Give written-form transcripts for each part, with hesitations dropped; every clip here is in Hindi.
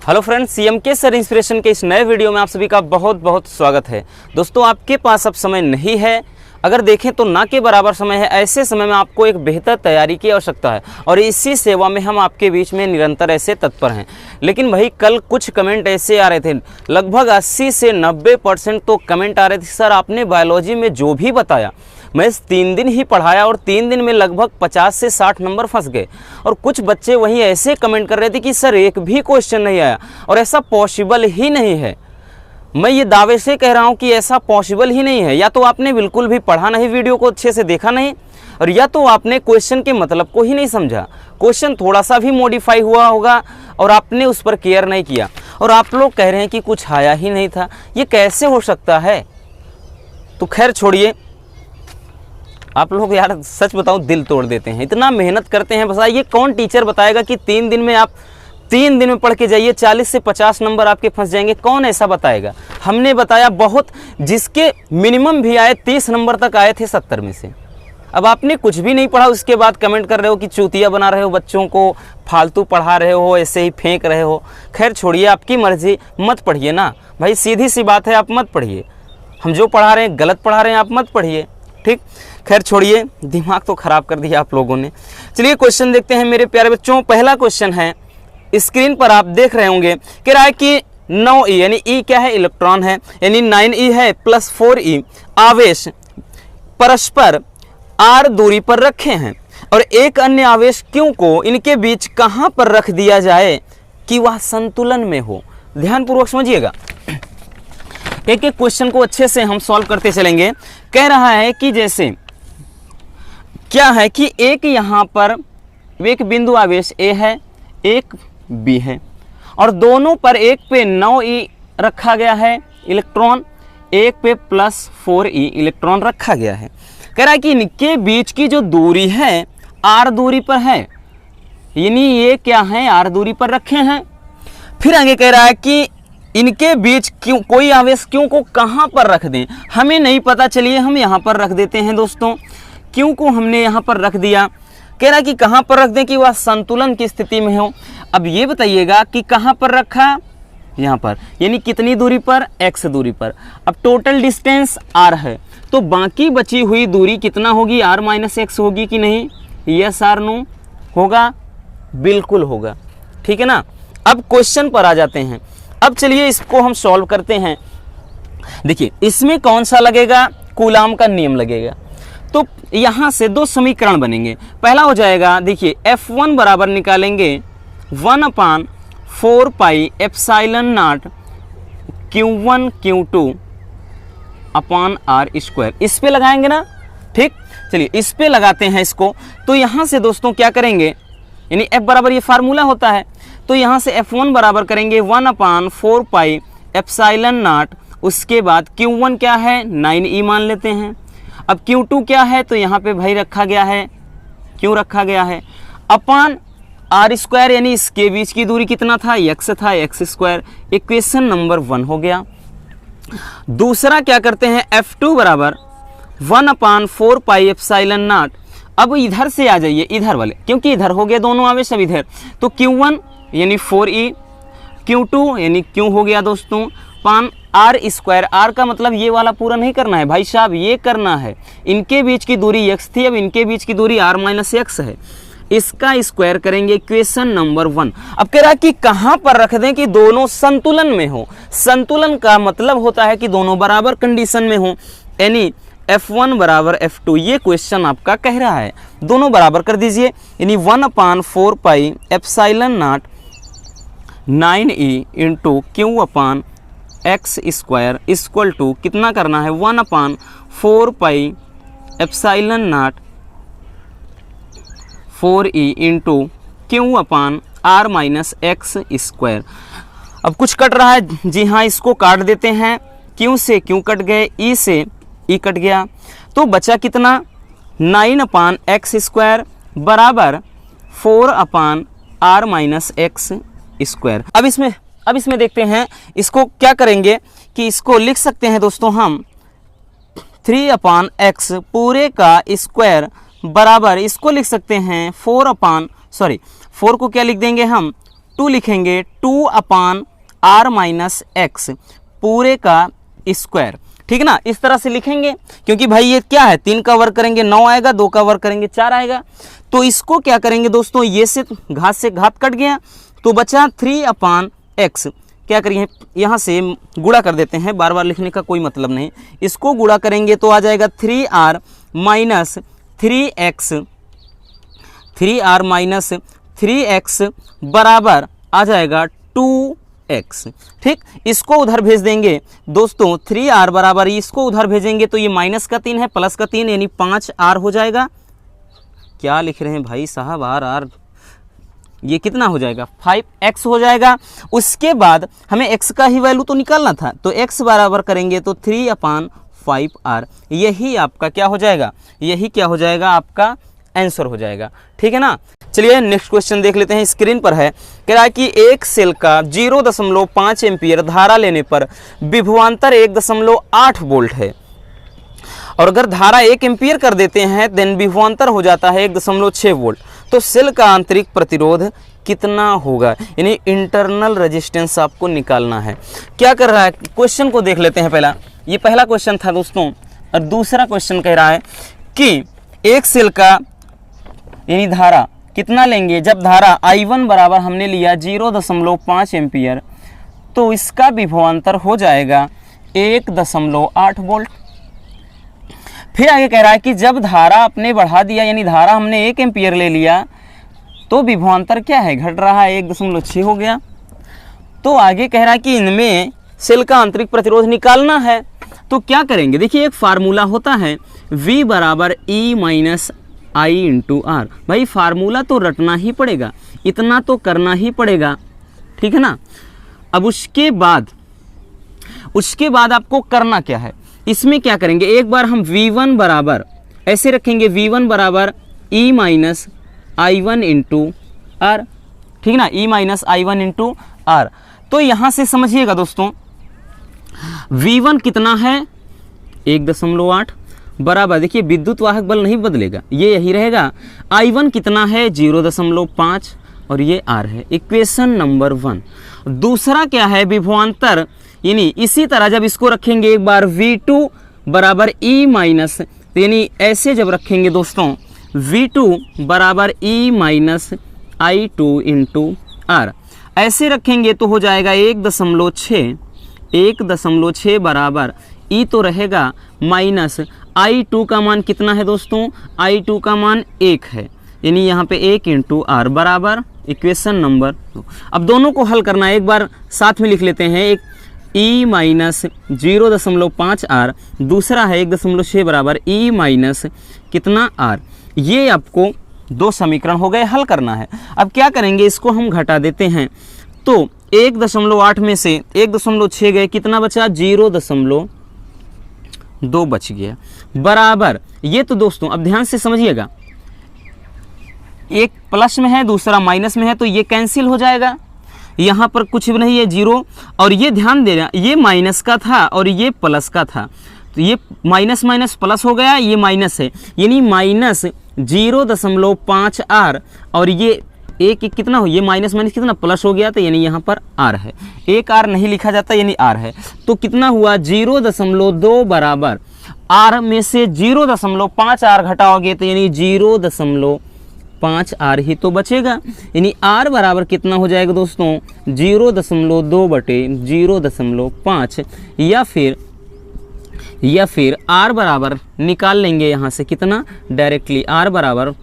हेलो फ्रेंड्स, सीएमके सर इंस्पिरेशन के इस नए वीडियो में आप सभी का बहुत बहुत स्वागत है। दोस्तों, आपके पास अब समय नहीं है, अगर देखें तो ना के बराबर समय है। ऐसे समय में आपको एक बेहतर तैयारी की आवश्यकता है और इसी सेवा में हम आपके बीच में निरंतर ऐसे तत्पर हैं। लेकिन भाई कल कुछ कमेंट ऐसे आ रहे थे, लगभग 80 से 90% तो कमेंट आ रहे थे, सर आपने बायोलॉजी में जो भी बताया मैं 3 दिन ही पढ़ाया और 3 दिन में लगभग 50 से 60 नंबर फंस गए। और कुछ बच्चे वहीं ऐसे कमेंट कर रहे थे कि सर एक भी क्वेश्चन नहीं आया, और ऐसा पॉसिबल ही नहीं है। मैं ये दावे से कह रहा हूँ कि ऐसा पॉसिबल ही नहीं है। या तो आपने बिल्कुल भी पढ़ा नहीं, वीडियो को अच्छे से देखा नहीं, और या तो आपने क्वेश्चन के मतलब को ही नहीं समझा। क्वेश्चन थोड़ा सा भी मॉडिफाई हुआ होगा और आपने उस पर केयर नहीं किया, और आप लोग कह रहे हैं कि कुछ आया ही नहीं था। ये कैसे हो सकता है? तो खैर छोड़िए, आप लोग यार सच बताऊं दिल तोड़ देते हैं, इतना मेहनत करते हैं। बस ये कौन टीचर बताएगा कि 3 दिन में आप 3 दिन में पढ़ के जाइए 40 से 50 नंबर आपके फंस जाएंगे? कौन ऐसा बताएगा? हमने बताया बहुत, जिसके मिनिमम भी आए 30 नंबर तक आए थे 70 में से। अब आपने कुछ भी नहीं पढ़ा, उसके बाद कमेंट कर रहे हो कि चूतिया बना रहे हो बच्चों को, फालतू पढ़ा रहे हो, ऐसे ही फेंक रहे हो। खैर छोड़िए, आपकी मर्जी, मत पढ़िए ना भाई, सीधी सी बात है, आप मत पढ़िए। हम जो पढ़ा रहे हैं गलत पढ़ा रहे हैं, आप मत पढ़िए, ठीक। खैर छोड़िए, दिमाग तो खराब कर दिया आप लोगों ने। चलिए क्वेश्चन देखते हैं मेरे प्यारे बच्चों। पहला क्वेश्चन है, स्क्रीन पर आप देख रहे होंगे, कह रहा है कि 9e यानी e क्या है? इलेक्ट्रॉन है, यानी 9e है प्लस 4e आवेश परस्पर r दूरी पर रखे हैं, और एक अन्य आवेश q को इनके बीच कहां पर रख दिया जाए कि वह संतुलन में हो? ध्यानपूर्वक समझिएगा, एक एक क्वेश्चन को अच्छे से हम सॉल्व करते चलेंगे। कह रहा है कि जैसे क्या है कि एक यहां पर एक बिंदु आवेश a है, एक b है, और दोनों पर एक पे 9e रखा गया है इलेक्ट्रॉन, एक पे प्लस 4e इलेक्ट्रॉन रखा गया है। कह रहा है कि इनके बीच की जो दूरी है r दूरी पर है, यानी ये क्या है? r दूरी पर रखे हैं। फिर आगे कह रहा है कि इनके बीच क्यों कोई आवेश क्यों को कहां पर रख दें? हमें नहीं पता, चलिए हम यहां पर रख देते हैं दोस्तों। क्यों को हमने यहां पर रख दिया। कह रहा है कि कहां पर रख दें कि वह संतुलन की स्थिति में हो। अब ये बताइएगा कि कहां पर रखा? यहां पर, यानी कितनी दूरी पर? x दूरी पर। अब टोटल डिस्टेंस r है, तो बाकी बची हुई दूरी कितना होगी? r माइनस एक्स होगी कि नहीं? यस आर नो होगा? बिल्कुल होगा, ठीक है ना। अब क्वेश्चन पर आ जाते हैं। अब चलिए इसको हम सॉल्व करते हैं। देखिए इसमें कौन सा लगेगा? कूलाम का नियम लगेगा। तो यहां से 2 समीकरण बनेंगे। पहला हो जाएगा, देखिए F1 बराबर निकालेंगे 1/4 pi epsilon not Q1 Q2 upon R square. इस पे लगाएंगे ना, ठीक। चलिए इस पे लगाते हैं इसको। तो यहां से दोस्तों क्या करेंगे, यानी F बराबर ये फार्मूला होता है, तो यहाँ से F1 बराबर करेंगे 1/4 पाई एप्सिलॉन नॉट, उसके बाद Q1 क्या है? 9e मान लेते हैं। अब Q2 क्या है? तो यहाँ पे भाई रखा गया है, क्यों रखा गया है? अपॉन R स्क्वायर, यानी इसके बीच की दूरी कितना था? x था, x स्क्वायर। इक्वेशन नंबर 1 हो गया। दूसरा क्या करते हैं, F2 बराबर 1/4 पाई एप्सिलॉन नॉट। अब इधर से आ जाइए, इधर वाले, क्योंकि इधर हो गए दोनों आवेश, अब इधर। तो Q1 यानी 4e, Q2 यानी Q हो गया दोस्तों, पान R स्क्वायर। R का मतलब ये वाला पूरा नहीं करना है भाई साहब, ये करना है। इनके बीच की दूरी x थी, अब इनके बीच की दूरी r माइनस एक्स है, इसका स्क्वायर करेंगे। Equation number 1। अब कह रहा है कि कहां पर रख दें कि दोनों संतुलन में हो। संतुलन का मतलब होता है कि दोनों बराबर कंडीशन में हो, यानी F1 बराबर F2, ये क्वेश्चन आपका कह रहा है। दोनों बराबर कर दीजिए, यानी 1/4 pi epsilon naught 9e into q upon x square equal to कितना करना है? 1/4 pi epsilon naught 4e into q upon r minus x square. अब कुछ कट रहा है, जी हाँ, इसको काट देते हैं। क्यू से क्यू कट गए, ई से ई कट गया, तो बचा कितना? 9/x स्क्वायर बराबर 4/r माइनस एक्स स्क्वायर। अब इसमें देखते हैं, इसको क्या करेंगे कि इसको लिख सकते हैं दोस्तों हम 3/x पूरे का स्क्वायर बराबर, इसको लिख सकते हैं 4 को क्या लिख देंगे हम? 2 लिखेंगे 2/r-x पूरे का स्क्वायर, ठीक है ना। इस तरह से लिखेंगे क्योंकि भाई ये क्या है, 3 का वर्ग करेंगे 9 आएगा, 2 का वर्ग करेंगे 4 आएगा। तो इसको क्या करेंगे दोस्तों, ये से घात कट गया तो बचा 3/x। क्या करिए, यहाँ से गुणा कर देते हैं, बार बार लिखने का कोई मतलब नहीं। इसको गुणा करेंगे तो आ जाएगा 3r-3x बराबर आ जाएगा 2x, ठीक। इसको उधर भेज देंगे दोस्तों, 3r बराबर, इसको उधर भेजेंगे तो ये माइनस का 3 है, प्लस का 3 यानी 5r हो जाएगा। क्या लिख रहे हैं भाई साहब, r, ये कितना हो जाएगा, 5x हो जाएगा। उसके बाद हमें x का ही वैल्यू तो निकालना था, तो x बराबर करेंगे तो 3/5r, यही आपका क्या हो जाएगा, यही क्या हो जाएगा, आपका आंसर हो जाएगा, ठीक है ना। चलिए नेक्स्ट क्वेश्चन देख लेते हैं, स्क्रीन पर है। कह रहा है कि एक सेल का 0.5 एम्पीयर धारा लेने पर विभवांतर 1.8 वोल्ट है, और अगर धारा 1 एम्पीयर कर देते हैं देन विभवांतर हो जाता है 1.6 वोल्ट। तो सेल का आंतरिक प्रतिरोध कितना होगा, यानी इंटरनल रेजिस्टेंस आपको निकालना है। क्या कर रहा है, क्वेश्चन को देख लेते हैं। पहला, ये पहला क्वेश्चन था दोस्तों, और दूसरा क्वेश्चन कह रहा है कि एक सेल का यानी धारा कितना लेंगे, जब धारा I1 बराबर हमने लिया 0.5 एम्पीयर, तो इसका विभवांतर हो जाएगा 1.8 वोल्ट। फिर आगे कह रहा है कि जब धारा आपने बढ़ा दिया, यानी धारा हमने 1 एम्पीयर ले लिया, तो विभवांतर क्या है, घट रहा है, 1.6 हो गया। तो आगे कह रहा है कि इनमें सेल का आंतरिक प्रतिरोध निकालना है। तो क्या करेंगे, देखिए एक फार्मूला होता है V बराबर E minus I into R। भाई फार्मूला तो रटना ही पड़ेगा, इतना तो करना ही पड़ेगा, ठीक है ना। अब उसके बाद आपको करना क्या है, इसमें क्या करेंगे, एक बार हम V1 बराबर ऐसे रखेंगे, V1 बराबर E minus I1 into R, ठीक ना, E minus I1 into R। तो यहाँ से समझिएगा दोस्तों, V1 कितना है 1.8 बराबर, देखिए विद्युत वाहक बल नहीं बदलेगा, ये यही रहेगा। I1 कितना है 0.5 और ये R है, इक्वेशन नंबर 1। दूसरा क्या है, विभवांतर, यानी इसी तरह जब इसको रखेंगे एक बार V2 बराबर E माइनस, यानी ऐसे जब रखेंगे दोस्तों V2 बराबर E minus I2 into R, ऐसे रखेंगे तो हो जाएगा 1.6 बराबर E तो रहेगा माइनस I2 का मान कितना है दोस्तों, I2 का मान 1 है, यानी यहाँ पे 1 इंटू R बराबर इक्वेशन नंबर 2। अब दोनों को हल करना है, एक बार साथ में लिख लेते हैं। एक E माइनस 0.5 R, दूसरा है 1.6 बराबर E माइनस कितना R। ये आपको 2 समीकरण हो गए, हल करना है। अब क्या करेंगे, इसको हम घटा देते हैं, तो 1.8 में से 1.6 गए, कितना बचा 0.2 बच गया बराबर। ये तो दोस्तों अब ध्यान से समझिएगा, एक प्लस में है दूसरा माइनस में है, तो ये कैंसिल हो जाएगा, यहाँ पर कुछ भी नहीं है 0। और ये ध्यान देना, ये माइनस का था और ये प्लस का था, तो ये माइनस माइनस प्लस हो गया, ये माइनस है, यानी माइनस 0.5 R, और ये एक कितना हो, ये माइनस माइनस कितना प्लस हो गया, तो यानी यहाँ पर R है, एक R नहीं लिखा जाता यानी R है। तो कितना हुआ 0.2 बराबर, R में से 0.5 R घटाओगे तो यानी 0.5 R ही तो बचेगा, यानी R बराबर कितना हो जाएगा दोस्तों 0.2 बटे 0.5, या फिर R बराबर निकाल लेंगे यहाँ से कितना, डायरेक्टली R बराबर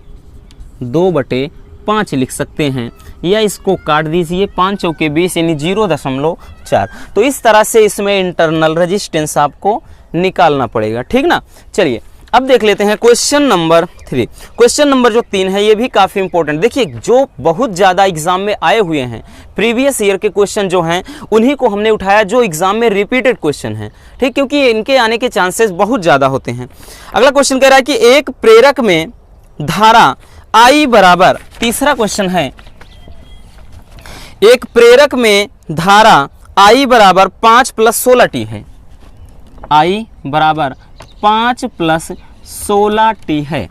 2/5 लिख सकते हैं, या इसको काट दीजिए, 5 चौके 20 यानी 0.4। तो इस तरह से इसमें इंटरनल रेजिस्टेंस आपको निकालना पड़ेगा, ठीक ना। चलिए अब देख लेते हैं क्वेश्चन नंबर 3। क्वेश्चन नंबर जो 3 है ये भी काफ़ी इंपॉर्टेंट, देखिए जो बहुत ज़्यादा एग्जाम में आए हुए हैं, प्रीवियस ईयर के क्वेश्चन जो हैं उन्हीं को हमने उठाया जो एग्जाम में रिपीटेड क्वेश्चन हैं, ठीक, क्योंकि इनके आने के चांसेस बहुत ज़्यादा होते हैं। अगला क्वेश्चन कह रहा है कि एक प्रेरक में धारा I बराबर, तीसरा क्वेश्चन है, एक प्रेरक में धारा I बराबर 5 + 16t है, I बराबर 5 + 16t है।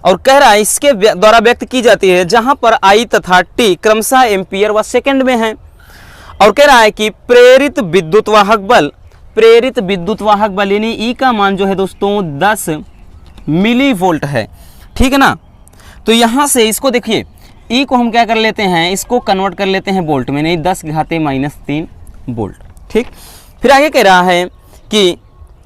और कह रहा है इसके द्वारा व्यक्त की जाती है जहां पर आई तथा टी क्रमशः एम्पियर व सेकंड में है। और कह रहा है कि प्रेरित विद्युत वाहक बल यानी ई का मान जो है दोस्तों 10 मिली वोल्ट है, ठीक है ना। तो यहां से इसको देखिए, ई को हम क्या कर लेते हैं, इसको कन्वर्ट कर लेते हैं वोल्ट में, नहीं 10⁻³ वोल्ट, ठीक। फिर आगे कह रहा है कि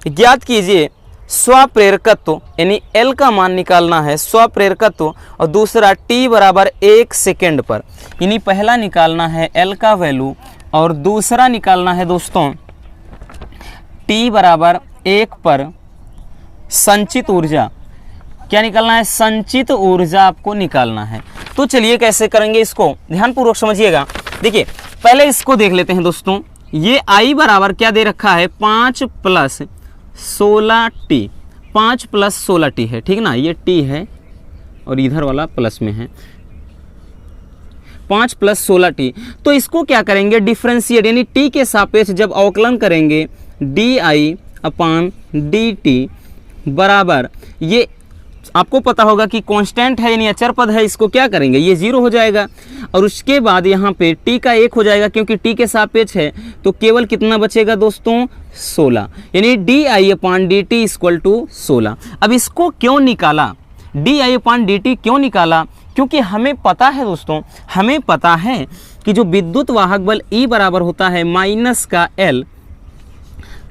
ज्ञात कीजिए स्वप्रेरकत्व यानी एल का मान निकालना है, स्वप्रेरकत्व, और दूसरा टी बराबर 1 सेकेंड पर, यानी पहला निकालना है एल का वैल्यू और दूसरा निकालना है दोस्तों टी बराबर 1 पर संचित ऊर्जा। क्या निकालना है, संचित ऊर्जा आपको निकालना है। तो चलिए कैसे करेंगे इसको, ध्यानपूर्वक समझिएगा। देखिए पहले इसको देख लेते हैं दोस्तों। ये आई बराबर क्या दे रखा है, 5 + 16t, 5 + 16t है, ठीक ना। ये t है और इधर वाला प्लस में है, 5 + 16t। तो इसको क्या करेंगे, डिफ्रेंशिएट यानी t के सापेक्ष जब अवकलन करेंगे di/dt बराबर, ये आपको पता होगा कि कांस्टेंट है यानी अचर पद है, इसको क्या करेंगे, ये 0 हो जाएगा। और उसके बाद यहाँ पे t का 1 हो जाएगा, क्योंकि t के सापेक्ष है तो केवल कितना बचेगा दोस्तों, 16, यानी di/dt = 16। अब इसको क्यों निकाला, di/dt क्यों निकाला, क्योंकि हमें पता है दोस्तों, हमें पता है कि जो विद्युत वाहक बल E बराबर होता है माइनस का L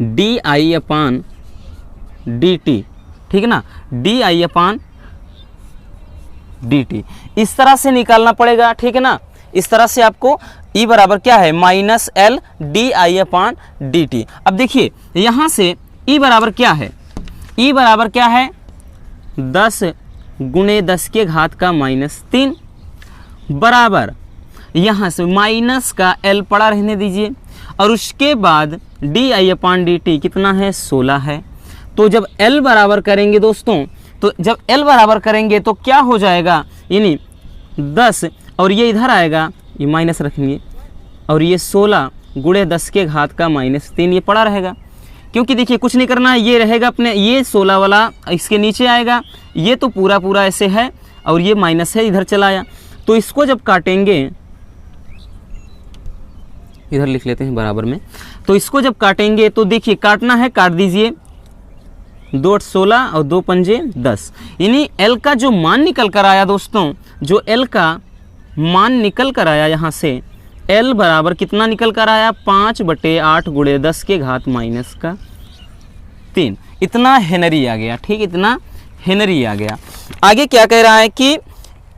di/dt, ठीक है ना, di/dt इस तरह से निकालना पड़ेगा, ठीक है ना। इस तरह से आपको E बराबर क्या है, -L di/dt। अब देखिए यहाँ से E बराबर क्या है, E बराबर क्या है, 10 × 10⁻³ बराबर, यहाँ से माइनस का L पड़ा रहने दीजिए, और उसके बाद di/dt कितना है, 16 है। तो जब L बराबर करेंगे दोस्तों, तो जब L बराबर करेंगे तो क्या हो जाएगा, यानी 10 और ये इधर आएगा, ये माइनस रखेंगे, और ये 16 × 10⁻³ ये पड़ा रहेगा। क्योंकि देखिए कुछ नहीं करना है, ये रहेगा अपने, ये 16 वाला इसके नीचे आएगा, ये तो पूरा पूरा ऐसे है, और ये माइनस है इधर चला आया। तो इसको जब काटेंगे, इधर लिख लेते हैं बराबर में, तो इसको जब काटेंगे तो देखिए काटना है, काट दीजिए, 2 × 16 और 2 × 5 = 10, यानी L का जो मान निकल कर आया दोस्तों, जो L का मान निकल कर आया यहाँ से, L बराबर कितना निकल कर आया, 5/8 × 10⁻³ इतना हेनरी आ गया, ठीक, इतना हेनरी आ गया। आगे क्या कह रहा है कि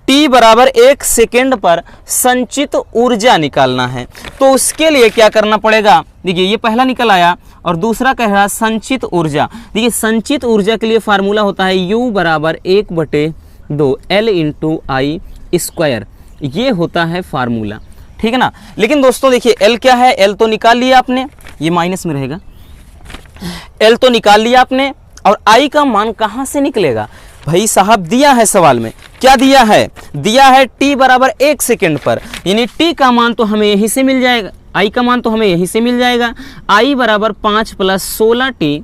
t बराबर 1 सेकेंड पर संचित ऊर्जा निकालना है। तो उसके लिए क्या करना पड़ेगा, देखिए ये पहला निकल आया, और दूसरा कह रहा है संचित ऊर्जा। देखिए संचित ऊर्जा के लिए फार्मूला होता है U बराबर 1/2 L × I², ये होता है फार्मूला, ठीक है ना। लेकिन दोस्तों देखिए L क्या है, L तो निकाल लिया आपने, ये माइनस में रहेगा, L तो निकाल लिया आपने, और I का मान कहाँ से निकलेगा भाई साहब, दिया है सवाल में, क्या दिया है, दिया है t बराबर 1 सेकेंड पर, यानी t का मान तो हमें यहीं से मिल जाएगा, I का मान तो हमें यहीं से मिल जाएगा। I बराबर 5 + 16t,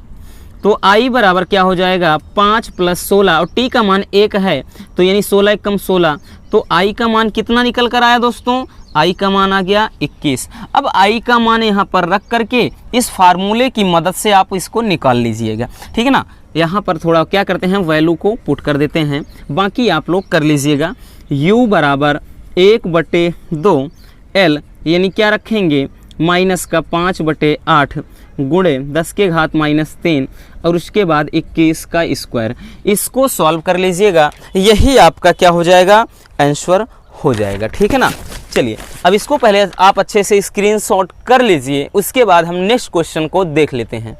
तो I बराबर क्या हो जाएगा, 5 + 16, और t का मान 1 है, तो यानी 16 × 16, तो I का मान कितना निकल कर आया दोस्तों, I का मान आ गया 21। अब I का मान यहाँ पर रख करके इस फार्मूले की मदद से आप इसको निकाल लीजिएगा, ठीक है ना। यहाँ पर थोड़ा क्या करते हैं, वैल्यू को पुट कर देते हैं, बाकी आप लोग कर लीजिएगा। U बराबर 1/2 L, यानी क्या रखेंगे, माइनस का 5/8 × 10⁻³ और उसके बाद 21 का स्क्वायर। इसको सॉल्व कर लीजिएगा, यही आपका क्या हो जाएगा, आंसर हो जाएगा, ठीक है ना। चलिए अब इसको पहले आप अच्छे से स्क्रीनशॉट कर लीजिए, उसके बाद हम नेक्स्ट क्वेश्चन को देख लेते हैं।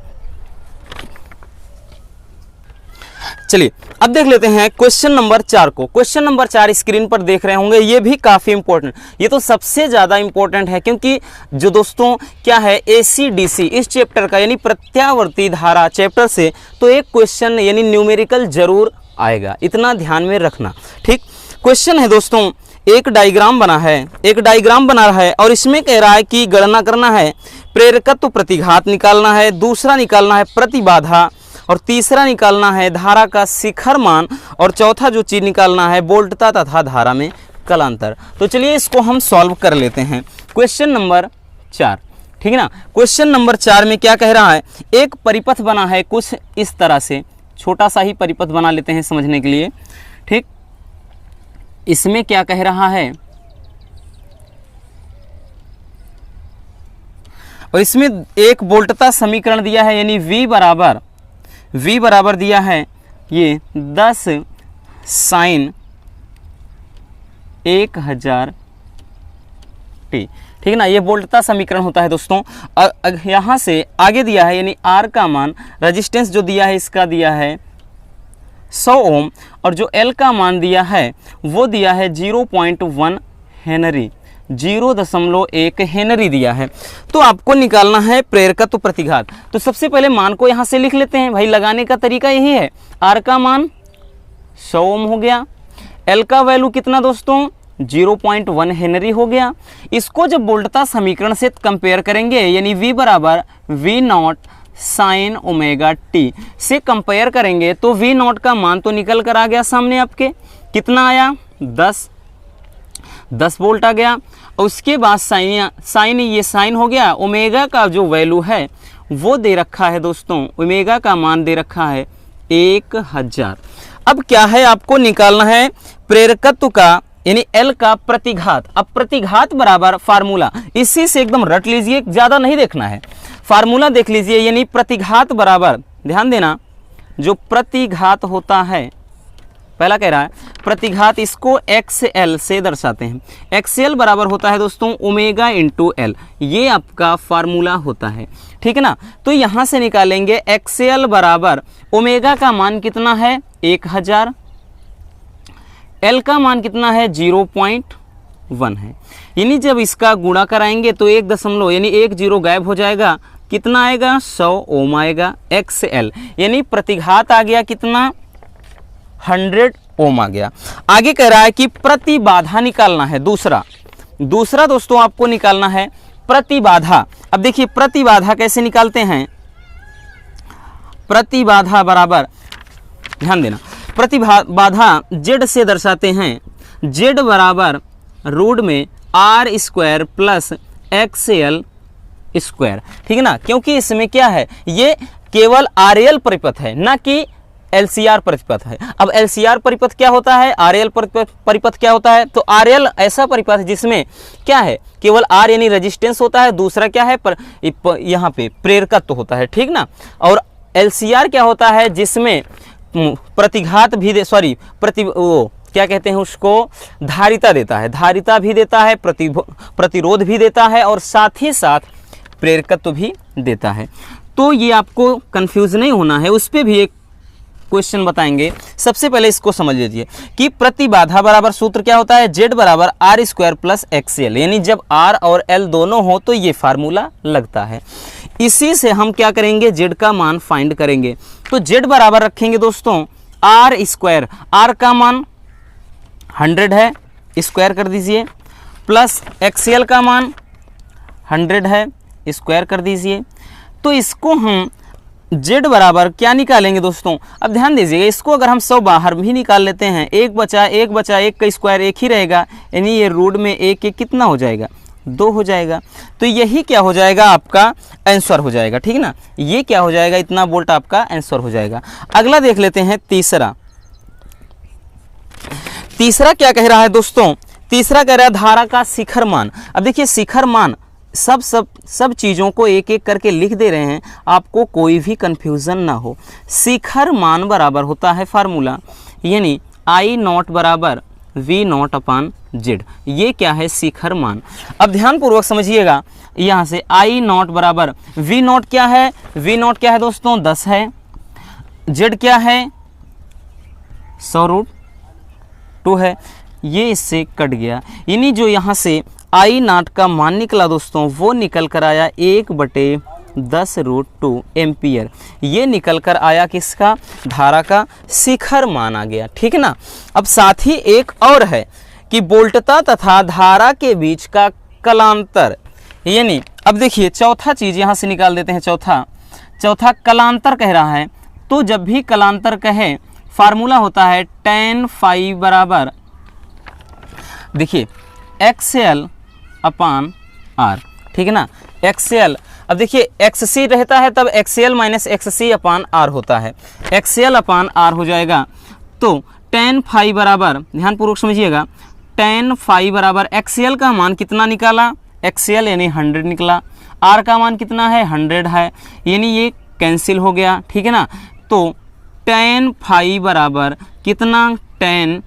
चलिए अब देख लेते हैं क्वेश्चन नंबर 4 को। क्वेश्चन नंबर 4 स्क्रीन पर देख रहे होंगे, ये भी काफ़ी इंपॉर्टेंट, ये तो सबसे ज़्यादा इंपॉर्टेंट है, क्योंकि जो दोस्तों क्या है AC/DC इस चैप्टर का यानी प्रत्यावर्ती धारा चैप्टर से तो एक क्वेश्चन यानी न्यूमेरिकल जरूर आएगा, इतना ध्यान में रखना, ठीक। क्वेश्चन है दोस्तों, एक डायग्राम बना है, एक डायग्राम बना रहा है, और इसमें कह रहा है कि गणना करना है, प्रेरकत्व प्रतिघात निकालना है, दूसरा निकालना है प्रतिबाधा, और तीसरा निकालना है धारा का शिखर मान, और चौथा जो चीज़ निकालना है वोल्टता तथा धारा में कलांतर। तो चलिए इसको हम सॉल्व कर लेते हैं। क्वेश्चन नंबर 4, ठीक है ना। क्वेश्चन नंबर 4 में क्या कह रहा है, एक परिपथ बना है कुछ इस तरह से, छोटा सा ही परिपथ बना लेते हैं समझने के लिए, ठीक। इसमें क्या कह रहा है, और इसमें एक वोल्टता समीकरण दिया है, यानी V बराबर दिया है ये 10 sin 1000 t, ठीक है ना। ये वोल्टता समीकरण होता है दोस्तों। यहाँ से आगे दिया है, यानी R का मान, रेजिस्टेंस जो दिया है इसका दिया है 100 ओम, और जो L का मान दिया है वो दिया है 0.1 हेनरी, 0.1 हेनरी दिया है। तो आपको निकालना है प्रेरकत्व प्रतिघात। तो सबसे पहले मान को यहाँ से लिख लेते हैं भाई, लगाने का तरीका यही है। R का मान 100 ओम हो गया, L का वैल्यू कितना दोस्तों 0.1 हेनरी हो गया। इसको जब वोल्टता समीकरण से कंपेयर करेंगे, यानी V बराबर V0 sin ओमेगा t से कंपेयर करेंगे, तो V0 का मान तो निकल कर आ गया सामने आपके, कितना आया 10 वोल्ट आ गया। और उसके बाद साइन ये साइन हो गया, ओमेगा का जो वैल्यू है वो दे रखा है दोस्तों, ओमेगा का मान दे रखा है 1000। अब क्या है, आपको निकालना है प्रेरकत्व का यानी L का प्रतिघात। अब प्रतिघात बराबर फार्मूला, इसी से एकदम रट लीजिए, ज़्यादा नहीं देखना है, फार्मूला देख लीजिए। यानी प्रतिघात बराबर, ध्यान देना, जो प्रतिघात होता है, पहला कह रहा है प्रतिघात, इसको XL से दर्शाते हैं। XL बराबर होता है दोस्तों ओमेगा इंटू L, ये आपका फार्मूला होता है, ठीक है ना। तो यहाँ से निकालेंगे XL बराबर ओमेगा का मान कितना है 1000, L का मान कितना है 0.1 है। यानी जब इसका गुणा कराएंगे तो 1 दशमलव यानी 1 0 गायब हो जाएगा, कितना आएगा 100 ओम आएगा XL, यानी प्रतिघात आ गया कितना 100 ओम आ गया। आगे कह रहा है कि प्रतिबाधा निकालना है। दूसरा दोस्तों आपको निकालना है प्रतिबाधा। अब देखिए प्रतिबाधा कैसे निकालते हैं, प्रतिबाधा बराबर, ध्यान देना, प्रतिबाधा Z से दर्शाते हैं, Z बराबर रूट में R² प्लस XL स्क्वायर, ठीक है ना। क्योंकि इसमें क्या है, ये केवल RL परिपथ है, ना कि LCR परिपथ है। अब LCR परिपथ क्या होता है, RL परिपथ क्या होता है, तो RL ऐसा परिपथ जिसमें क्या है, केवल R यानी रेजिस्टेंस होता है, दूसरा क्या है यहाँ पे प्रेरकत्व होता है, ठीक ना। और LCR क्या होता है, जिसमें प्रतिघात भी वो क्या कहते हैं उसको, धारिता देता है, धारिता भी देता है, प्रतिरोध भी देता है, और साथ ही साथ प्रेरकत्व भी देता है। तो ये आपको कंफ्यूज नहीं होना है, उस पर भी एक क्वेश्चन बताएंगे। सबसे पहले इसको समझ लीजिए कि प्रतिबाधा बराबर सूत्र क्या होता है, Z बराबर R² प्लस XL, यानी जब R और L दोनों हो तो ये फार्मूला लगता है। इसी से हम क्या करेंगे, Z का मान फाइंड करेंगे। तो Z बराबर रखेंगे दोस्तों R², R का मान 100 है, स्क्वायर कर दीजिए, प्लस XL का मान 100 है, स्क्वायर कर दीजिए। तो इसको हम Z बराबर क्या निकालेंगे दोस्तों, अब ध्यान दीजिएगा, इसको अगर हम 100 बाहर भी निकाल लेते हैं, 1 बचा 1 का स्क्वायर 1 ही रहेगा, यानी ये रूट में 1 कितना हो जाएगा 2 हो जाएगा। तो यही क्या हो जाएगा, आपका आंसर हो जाएगा, ठीक ना। ये क्या हो जाएगा, इतना वोल्ट आपका आंसर हो जाएगा। अगला देख लेते हैं तीसरा क्या कह रहा है दोस्तों, तीसरा कह रहा है धारा का शिखर मान। अब देखिए शिखर मान सब चीज़ों को एक एक करके लिख दे रहे हैं, आपको कोई भी कंफ्यूजन ना हो। शिखर मान बराबर होता है फार्मूला, यानी I0 बराबर V0 अपान Z, ये क्या है शिखर मान। अब ध्यान पूर्वक समझिएगा, यहाँ से I0 बराबर V0 क्या है, V0 क्या है दोस्तों 10 है, Z क्या है 100√2 है, ये इससे कट गया, यानी जो यहाँ से I0 का मान निकला दोस्तों वो निकल कर आया 1/10√2 एम्पियर। ये निकल कर आया किसका, धारा का शिखर मान आ गया, ठीक है ना। अब साथ ही एक और है कि वोल्टता तथा धारा के बीच का कलांतर, यानी अब देखिए चौथा चीज़ यहाँ से निकाल देते हैं। चौथा कलांतर कह रहा है, तो जब भी कलांतर कहे फार्मूला होता है tan फाई बराबर, देखिए XL अपान R, ठीक है ना, XL। अब देखिए XC रहता है तब XL माइनस XC अपान R होता है, XL अपान R हो जाएगा। तो tan फाई बराबर, ध्यानपूर्वक समझिएगा, tan फाई बराबर XL का मान कितना निकाला, XL यानी 100 निकला, R का मान कितना है 100 है, यानी ये कैंसिल हो गया, ठीक है ना। तो tan फाई बराबर कितना, tan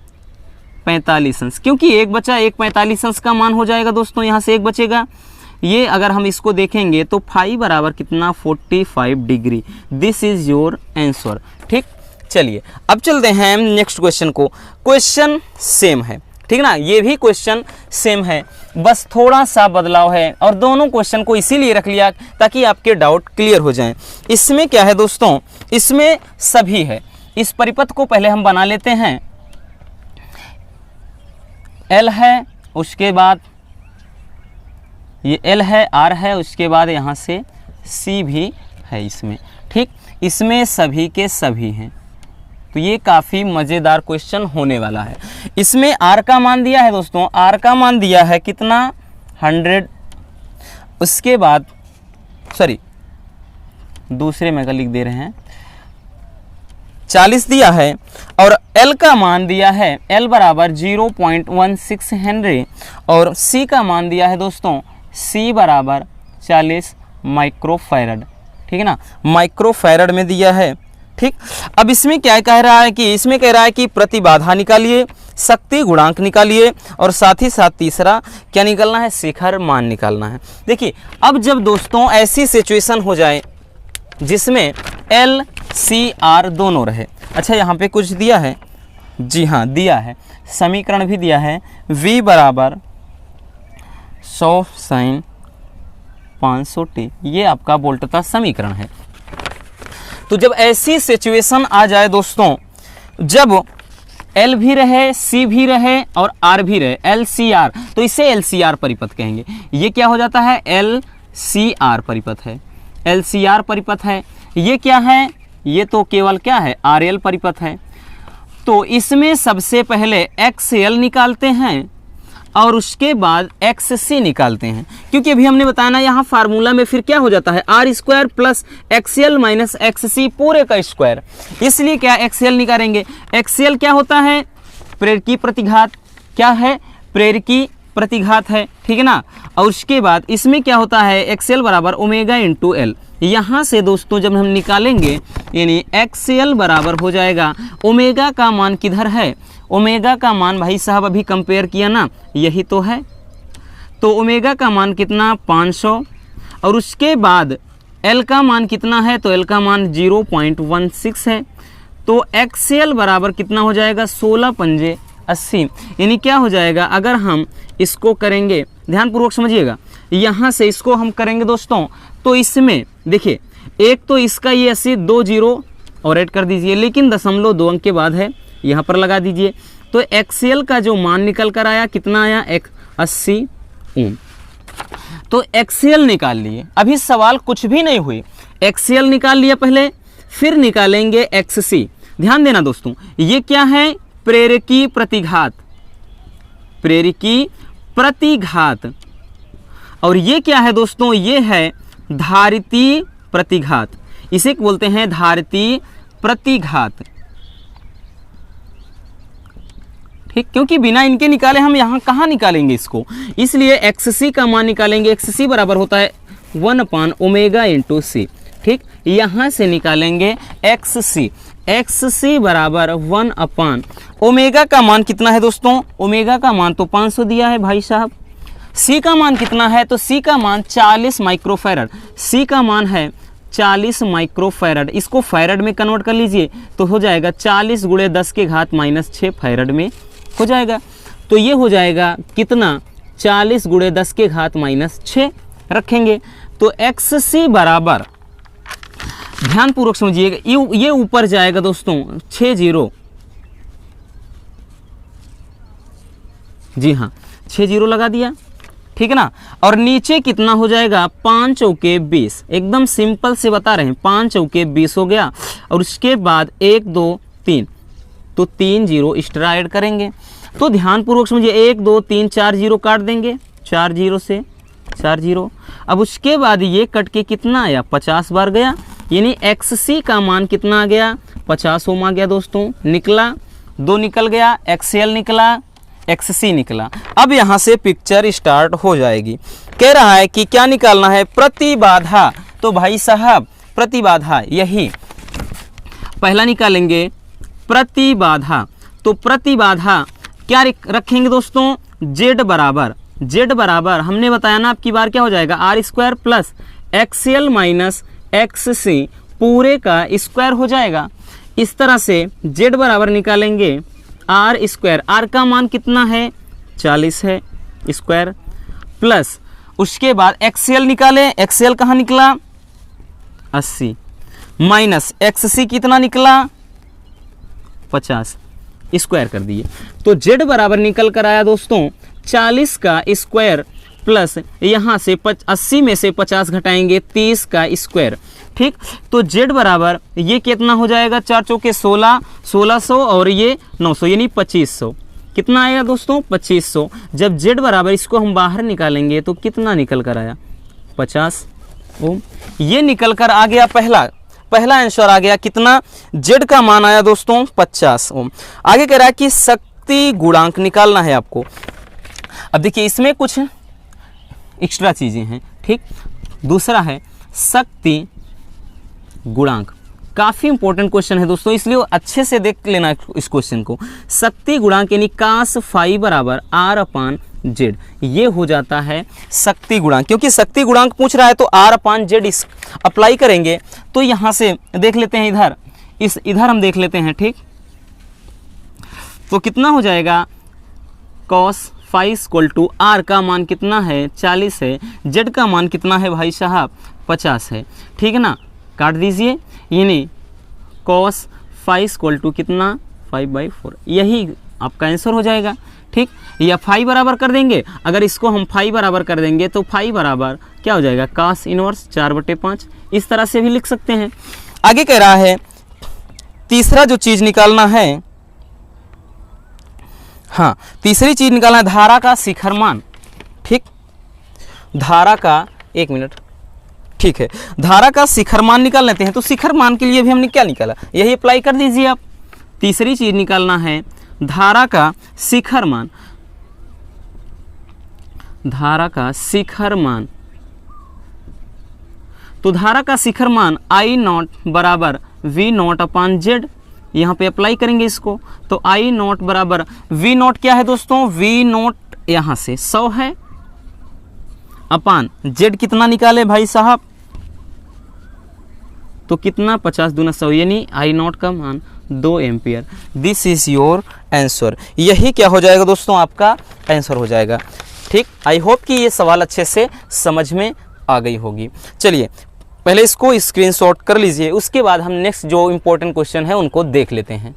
45 अंश, क्योंकि एक बचा, एक 45 अंश का मान हो जाएगा दोस्तों, यहाँ से एक बचेगा। ये अगर हम इसको देखेंगे तो फाई बराबर कितना 45 degree. This is your answer. ठीक, चलिए अब चलते हैं नेक्स्ट क्वेश्चन को। क्वेश्चन सेम है, ठीक ना, ये भी क्वेश्चन सेम है, बस थोड़ा सा बदलाव है, और दोनों क्वेश्चन को इसीलिए रख लिया ताकि आपके डाउट क्लियर हो जाएं। इसमें क्या है दोस्तों, इसमें सभी है। इस परिपथ को पहले हम बना लेते हैं। L है, उसके बाद ये L है, R है, उसके बाद यहाँ से C भी है इसमें। ठीक, इसमें सभी के सभी हैं, तो ये काफ़ी मज़ेदार क्वेश्चन होने वाला है। इसमें R का मान दिया है दोस्तों, R का मान दिया है कितना 100, उसके बाद सॉरी दूसरे में का लिख दे रहे हैं 40 दिया है, और L का मान दिया है L बराबर 0.16 हेनरी, और C का मान दिया है दोस्तों C बराबर 40 माइक्रोफैरड, ठीक है ना, माइक्रोफैरड में दिया है। ठीक, अब इसमें क्या कह रहा है कि इसमें कह रहा है कि प्रतिबाधा निकालिए, शक्ति गुणांक निकालिए, और साथ ही साथ तीसरा क्या निकालना है, शिखर मान निकालना है। देखिए अब जब दोस्तों ऐसी सिचुएशन हो जाए जिसमें L C R दोनों रहे, अच्छा यहाँ पे कुछ दिया है, जी हाँ दिया है, समीकरण भी दिया है, V बराबर 100 sin 500t, ये आपका वोल्ट का समीकरण है। तो जब ऐसी सिचुएशन आ जाए दोस्तों, जब L भी रहे, C भी रहे और R भी रहे, LCR, तो इसे LCR परिपथ कहेंगे। ये क्या हो जाता है, LCR परिपथ है, LCR परिपथ है। ये क्या है, ये तो केवल क्या है, RL परिपथ है। तो इसमें सबसे पहले XL निकालते हैं और उसके बाद XC निकालते हैं, क्योंकि अभी हमने बताया ना यहाँ फार्मूला में फिर क्या हो जाता है, R square plus XL minus XC पूरे का स्क्वायर, इसलिए क्या XL निकालेंगे। XL क्या होता है, प्रेरकी प्रतिघात, क्या है, प्रेरकी प्रतिघात है, ठीक है ना। और उसके बाद इसमें क्या होता है, XL बराबर ओमेगा इंटू L। यहाँ से दोस्तों जब हम निकालेंगे यानी XL बराबर हो जाएगा, ओमेगा का मान किधर है, ओमेगा का मान भाई साहब अभी कंपेयर किया ना, यही तो है। तो ओमेगा का मान कितना 500, और उसके बाद L का मान कितना है, तो L का मान 0.16 है। तो XL बराबर कितना हो जाएगा, 16 पंजे 80, यानी क्या हो जाएगा, अगर हम इसको करेंगे, ध्यानपूर्वक समझिएगा, यहाँ से इसको हम करेंगे दोस्तों, तो इसमें देखिए एक तो इसका ये 80, 2 जीरो और ऐड कर दीजिए, लेकिन 0.2 अंक के बाद है, यहाँ पर लगा दीजिए। तो XL का जो मान निकल कर आया कितना आया, 80 ओम। तो XL निकाल लिए, अभी सवाल कुछ भी नहीं हुई, XL निकाल लिया पहले, फिर निकालेंगे XC। ध्यान देना दोस्तों, ये क्या है, प्रेरकी प्रतिघात, प्रेरकी प्रतिघात, और ये क्या है दोस्तों, ये है धारिती प्रतिघात, इसे बोलते हैं धारिती प्रतिघात। ठीक, क्योंकि बिना इनके निकाले हम यहाँ कहाँ निकालेंगे इसको, इसलिए XC का मान निकालेंगे। XC बराबर होता है 1/ओमेगा इंटू C। ठीक, यहाँ से निकालेंगे XC, XC बराबर 1/ओमेगा का मान कितना है दोस्तों, ओमेगा का मान तो 500 दिया है भाई साहब। C का मान कितना है, तो C का मान 40 माइक्रोफैरड, C का मान है 40 माइक्रोफैरड, इसको फैरड में कन्वर्ट कर लीजिए तो हो जाएगा 40 × 10⁻⁻6 फैरड में हो जाएगा। तो ये हो जाएगा कितना, 40 × 10⁻⁻6 रखेंगे। तो XC बराबर, ध्यानपूर्वक समझिएगा, ये ऊपर जाएगा दोस्तों 6 जीरो, जी हाँ 6 जीरो लगा दिया, ठीक है ना। और नीचे कितना हो जाएगा, 5 चौके 20, एकदम सिंपल से बता रहे हैं, 5 चौके 20 हो गया। और उसके बाद 1 2 3, तो 3 जीरो एक्स्ट्रा ऐड करेंगे। तो ध्यानपूर्वक समझिए, 1 2 3 4 जीरो काट देंगे, 4 जीरो से 4 जीरो। अब उसके बाद ये कट के कितना आया, 50 बार गया, यानी XC का मान कितना आ गया, 50 ओम आ गया दोस्तों, निकला, 2 निकल गया, XL निकला, XC निकला। अब यहाँ से पिक्चर स्टार्ट हो जाएगी। कह रहा है कि क्या निकालना है, प्रतिबाधा। तो भाई साहब प्रतिबाधा, यही पहला निकालेंगे प्रतिबाधा। तो प्रतिबाधा क्या रखेंगे दोस्तों, Z बराबर हमने बताया ना आपकी बार क्या हो जाएगा, R² plus XL minus XC पूरे का स्क्वायर हो जाएगा। इस तरह से Z बराबर निकालेंगे R², R का मान कितना है, 40 है स्क्वायर, प्लस उसके बाद XL निकालें, XL कहाँ निकला, 80, माइनस XC कितना निकला, 50, स्क्वायर कर दिए। तो Z बराबर निकल कर आया दोस्तों 40 का स्क्वायर प्लस यहाँ से 80 में से 50 घटाएंगे 30 का स्क्वायर। ठीक, तो Z बराबर ये कितना हो जाएगा, 4 चौके 16, 1600 और ये 900 यानी 2500। कितना आएगा दोस्तों, 2500। जब Z बराबर इसको हम बाहर निकालेंगे तो कितना निकल कर आया, 50 ओम। ये निकल कर आ गया पहला आंसर आ गया कितना, Z का मान आया दोस्तों 50 ओम। आगे कह रहा है कि शक्ति गुणांक निकालना है आपको। अब देखिए इसमें कुछ एक्स्ट्रा चीज़ें हैं। ठीक, दूसरा है शक्ति गुणांक, काफ़ी इंपॉर्टेंट क्वेश्चन है दोस्तों, इसलिए अच्छे से देख लेना इस क्वेश्चन को। शक्ति गुणांक यानी cos फाई बराबर R/Z, ये हो जाता है शक्ति गुणांक। क्योंकि शक्ति गुणांक पूछ रहा है तो R/Z अप्लाई करेंगे। तो यहाँ से देख लेते हैं, इधर हम देख लेते हैं। ठीक, तो कितना हो जाएगा, cos phi equal to R का मान कितना है, 40 है, Z का मान कितना है भाई साहब, 50 है। ठीक है ना, काट दीजिए, यानी cos फाई इक्वल टू कितना, 5/4, यही आपका आंसर हो जाएगा। ठीक, या फाई बराबर कर देंगे, अगर इसको हम फाई बराबर कर देंगे तो फाई बराबर क्या हो जाएगा, cos इनवर्स 4/5, इस तरह से भी लिख सकते हैं। आगे कह रहा है तीसरा जो चीज़ निकालना है, हाँ तीसरी चीज़ निकालना है धारा का शिखर मान। ठीक, धारा का, एक मिनट, ठीक है, धारा का शिखर मान निकाल लेते हैं। तो शिखर मान के लिए भी हमने क्या निकाला, यही अप्लाई कर दीजिए आप। तीसरी चीज़ निकालना है धारा का शिखर मान, धारा का शिखर मान। तो धारा का शिखर मान I0 बराबर V0/Z, यहाँ पे अप्लाई करेंगे इसको। तो I0 बराबर V0 क्या है दोस्तों, V0 यहाँ से 100 है, अपान Z कितना निकाले भाई साहब, तो कितना, 50 दूना 100, यानी I0 का मान 2 ampere. This is your answer, यही क्या हो जाएगा दोस्तों, आपका आंसर हो जाएगा। ठीक, आई होप कि ये सवाल अच्छे से समझ में आ गई होगी। चलिए पहले इसको स्क्रीनशॉट कर लीजिए, उसके बाद हम नेक्स्ट जो इम्पोर्टेंट क्वेश्चन है उनको देख लेते हैं।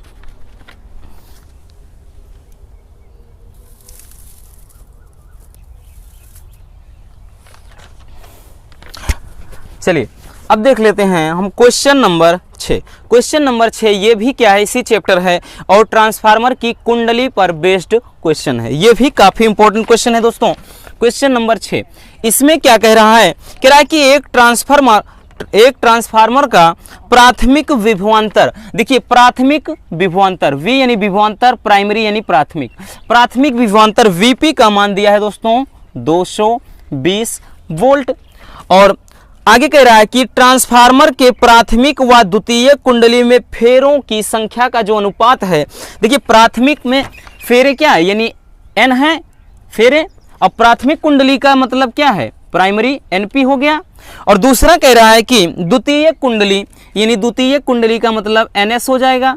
चलिए अब देख लेते हैं हम क्वेश्चन नंबर 6। क्वेश्चन नंबर 6 ये भी क्या है, इसी चैप्टर है और ट्रांसफार्मर की कुंडली पर बेस्ड क्वेश्चन है। ये भी काफ़ी इंपॉर्टेंट क्वेश्चन है दोस्तों। क्वेश्चन नंबर 6, इसमें क्या कह रहा है, कह रहा है कि एक ट्रांसफार्मर का प्राथमिक विभवांतर, देखिए प्राथमिक विभवांतर V यानी विभवांतर, प्राइमरी यानी प्राथमिक, प्राथमिक विभवांतर VP का मान दिया है दोस्तों 220 वोल्ट। और आगे कह रहा है कि ट्रांसफार्मर के प्राथमिक व द्वितीयक कुंडली में फेरों की संख्या का जो अनुपात है, देखिए प्राथमिक में फेरे क्या है, यानी N है फेरे, और प्राथमिक कुंडली का मतलब क्या है, प्राइमरी NP हो गया। और दूसरा कह रहा है कि द्वितीयक कुंडली, यानी द्वितीयक कुंडली का मतलब NS हो जाएगा।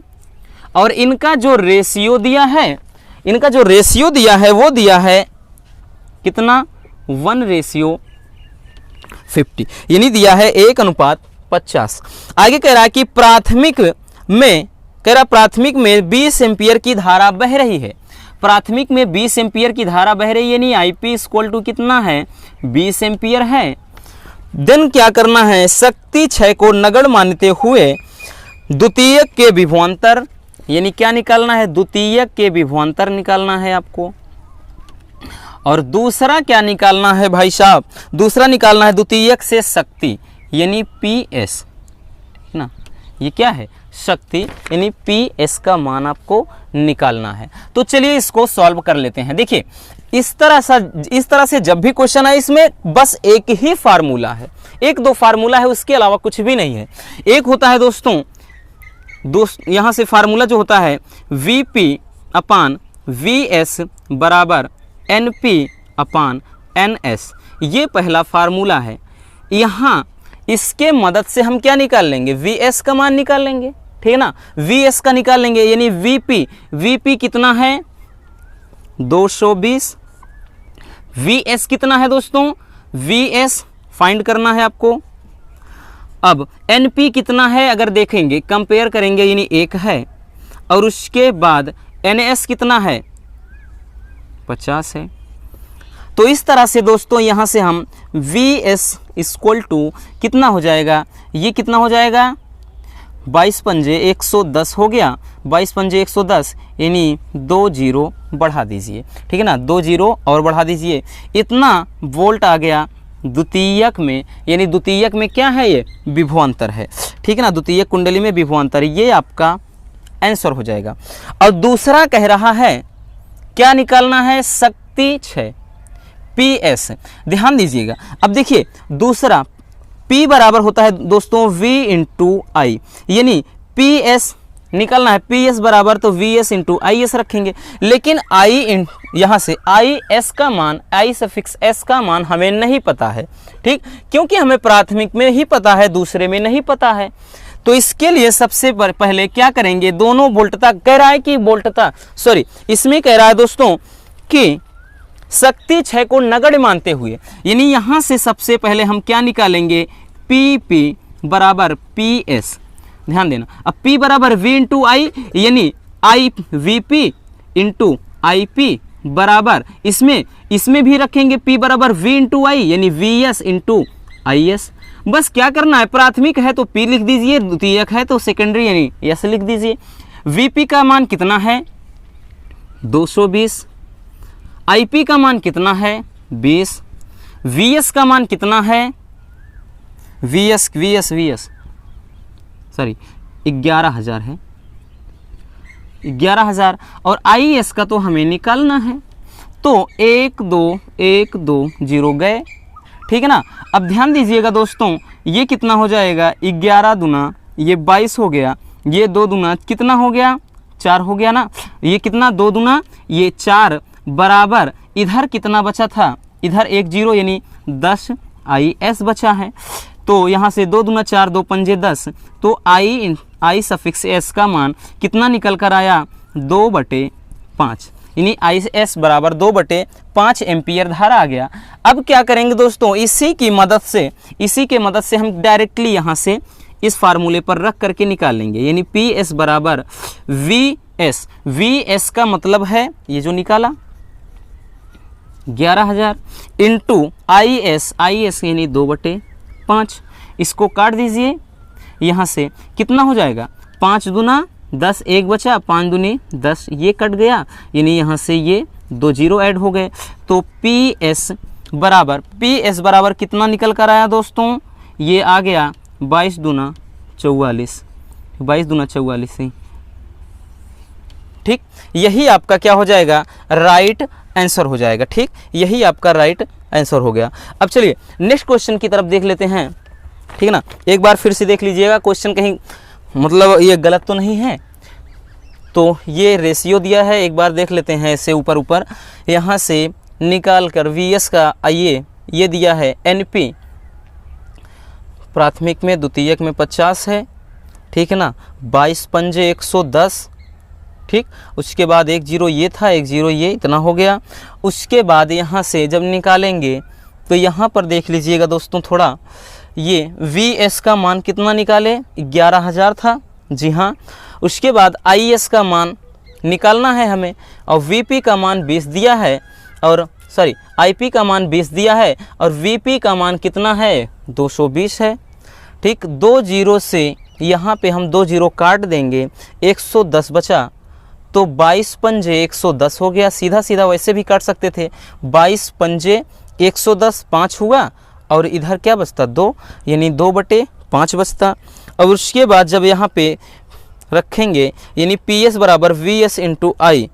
और इनका जो रेशियो दिया है, इनका जो रेशियो दिया है वो दिया है कितना, 1:50, यानी दिया है 1:50। आगे कह रहा है कि प्राथमिक में 20 एम्पियर की धारा बह रही है। प्राथमिक में 20 एम्पियर की धारा बह रही है, यानी IP इक्वल टू कितना है 20 एम्पियर है। देन क्या करना है, शक्ति क्षय को नगण्य मानते हुए द्वितीयक के विभवांतर, यानी क्या निकालना है, द्वितीयक के विभवांतर निकालना है आपको। और दूसरा क्या निकालना है भाई साहब, दूसरा निकालना है द्वितीयक से शक्ति, यानी PS, है ना, ये क्या है शक्ति, यानी PS का मान आपको निकालना है। तो चलिए इसको सॉल्व कर लेते हैं। देखिए इस तरह से जब भी क्वेश्चन है, इसमें बस एक ही फार्मूला है, एक दो फार्मूला है, उसके अलावा कुछ भी नहीं है। एक होता है दोस्तों यहाँ से फार्मूला जो होता है VP अपान VS बराबर NP अपान NS, ये पहला फार्मूला है। यहाँ इसके मदद से हम क्या निकाल लेंगे, VS का मान निकाल लेंगे, ठीक है ना, VS का निकाल लेंगे, यानी VP कितना है 220, VS कितना है दोस्तों, VS फाइंड करना है आपको। अब NP कितना है अगर देखेंगे, कंपेयर करेंगे, यानी 1 है, और उसके बाद NS कितना है 50 है। तो इस तरह से दोस्तों यहाँ से हम VS इक्वल टू कितना हो जाएगा, ये कितना हो जाएगा 22 पंजे 110 हो गया, 22 पंजे 110, यानी 2 जीरो बढ़ा दीजिए, ठीक है ना, 2 जीरो और बढ़ा दीजिए, इतना वोल्ट आ गया द्वितीयक में, यानी द्वितीयक में क्या है, ये विभवांतर है, ठीक है ना, द्वितीयक कुंडली में विभवांतर, ये आपका आंसर हो जाएगा। और दूसरा कह रहा है क्या निकालना है, शक्ति क्षय PS, ध्यान दीजिएगा। अब देखिए दूसरा P बराबर होता है दोस्तों V इंटू आई, यानी PS निकालना है, PS बराबर तो VS इंटू IS रखेंगे, लेकिन यहाँ से IS का मान, I सफिक्स S का मान हमें नहीं पता है, ठीक, क्योंकि हमें प्राथमिक में ही पता है, दूसरे में नहीं पता है। तो इसके लिए सबसे पहले क्या करेंगे, दोनों वोल्टता कह रहा है कि वोल्टता सॉरी इसमें कह रहा है दोस्तों कि शक्ति क्षय को नगण्य मानते हुए, यानी यहाँ से सबसे पहले हम क्या निकालेंगे, PP बराबर PS, ध्यान देना। अब P बराबर V इंटू आई, यानी VP इंटू IP बराबर इसमें भी रखेंगे P बराबर V इंटू आई, यानी VS इंटू IS। बस क्या करना है, प्राथमिक है तो P लिख दीजिए, द्वितीयक है तो सेकेंडरी यानी S लिख दीजिए। VP का मान कितना है 220, IP का मान कितना है 20, VS का मान कितना है VS सॉरी 11,000 है, 11,000, और IS का तो हमें निकालना है, तो 1 2 0 गए, ठीक है ना। अब ध्यान दीजिएगा दोस्तों, ये कितना हो जाएगा, 11 दूना ये 22 हो गया, ये 2 दूना कितना हो गया 4 हो गया ना, ये कितना 2 दूना ये 4 बराबर, इधर कितना बचा था, इधर 1 0 यानी 10 IS बचा है। तो यहाँ से 2 दूना 4, 2 पंजे 10, तो I सफिक्स S का मान कितना निकल कर आया 2/5, यानी IS बराबर 2/5 एम्पियर धारा आ गया। अब क्या करेंगे दोस्तों, इसी की मदद से हम डायरेक्टली यहाँ से इस फार्मूले पर रख करके निकाल लेंगे, यानी PS बराबर VS का मतलब है ये जो निकाला 11,000 इंटू IS यानी 2/5, इसको काट दीजिए, यहाँ से कितना हो जाएगा 5 दूना 10, 1 बचा, 5 दूनी 10, ये कट गया, यानी यहाँ से ये 2 जीरो ऐड हो गए। तो PS बराबर कितना निकल कर आया दोस्तों, ये आ गया 22 दूना 44, 22 दूना 44 ही, ठीक, यही आपका क्या हो जाएगा राइट आंसर हो जाएगा, ठीक, यही आपका राइट आंसर हो गया। अब चलिए नेक्स्ट क्वेश्चन की तरफ देख लेते हैं, ठीक है ना। एक बार फिर से देख लीजिएगा, क्वेश्चन कहीं मतलब ये गलत तो नहीं है। तो ये रेशियो दिया है, एक बार देख लेते हैं इसे ऊपर यहाँ से निकाल कर VS का ये दिया है NP, प्राथमिक में द्वितीयक में 50 है, ठीक है ना, 22 पंजे 110, ठीक, उसके बाद 1 0 ये था, 1 0 ये, इतना हो गया। उसके बाद यहाँ से जब निकालेंगे तो यहाँ पर देख लीजिएगा दोस्तों थोड़ा, ये VS का मान कितना निकाले 11,000 था, जी हाँ। उसके बाद IS का मान निकालना है हमें, और VP का मान 20 दिया है, और सॉरी IP का मान 20 दिया है और VP का मान कितना है 220 है। ठीक, 2 जीरो से यहाँ पे हम 2 जीरो काट देंगे, 110 बचा, तो 22 पंजे 110 हो गया। सीधा सीधा वैसे भी काट सकते थे, 22 पंजे 110, 5 हुआ और इधर क्या बचता 2, यानी 2/5 बचता। और उसके बाद जब यहाँ पे रखेंगे यानी PS बराबर VS इंटू I,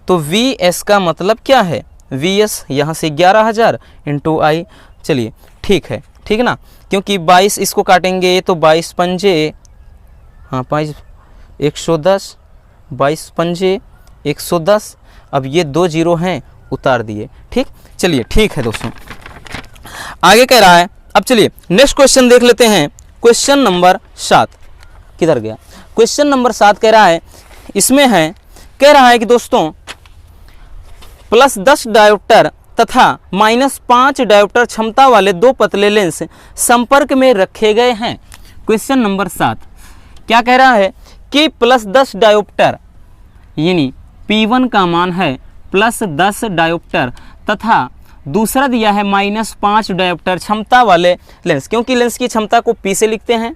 तो VS का मतलब क्या है, VS यहाँ से 11,000 इंटू I। चलिए ठीक है, ठीक ना, क्योंकि 22 इसको काटेंगे तो 22 पंजे, हाँ 5 110, 22 पंजे 110। अब ये 2 जीरो हैं, उतार दिए। ठीक, चलिए ठीक है दोस्तों, आगे कह रहा है। अब चलिए नेक्स्ट क्वेश्चन देख लेते हैं। क्वेश्चन नंबर 7 किधर गया, क्वेश्चन नंबर 7 कह रहा है, इसमें है कह रहा है कि दोस्तों +10 डायोप्टर तथा -5 डायोप्टर क्षमता वाले 2 पतले लेंस संपर्क में रखे गए हैं। क्वेश्चन नंबर 7 क्या कह रहा है कि +10 डायोप्टर यानी P1 का मान है +10 डायोप्टर तथा दूसरा दिया है -5 डायोप्टर क्षमता वाले लेंस, क्योंकि लेंस की क्षमता को P से लिखते हैं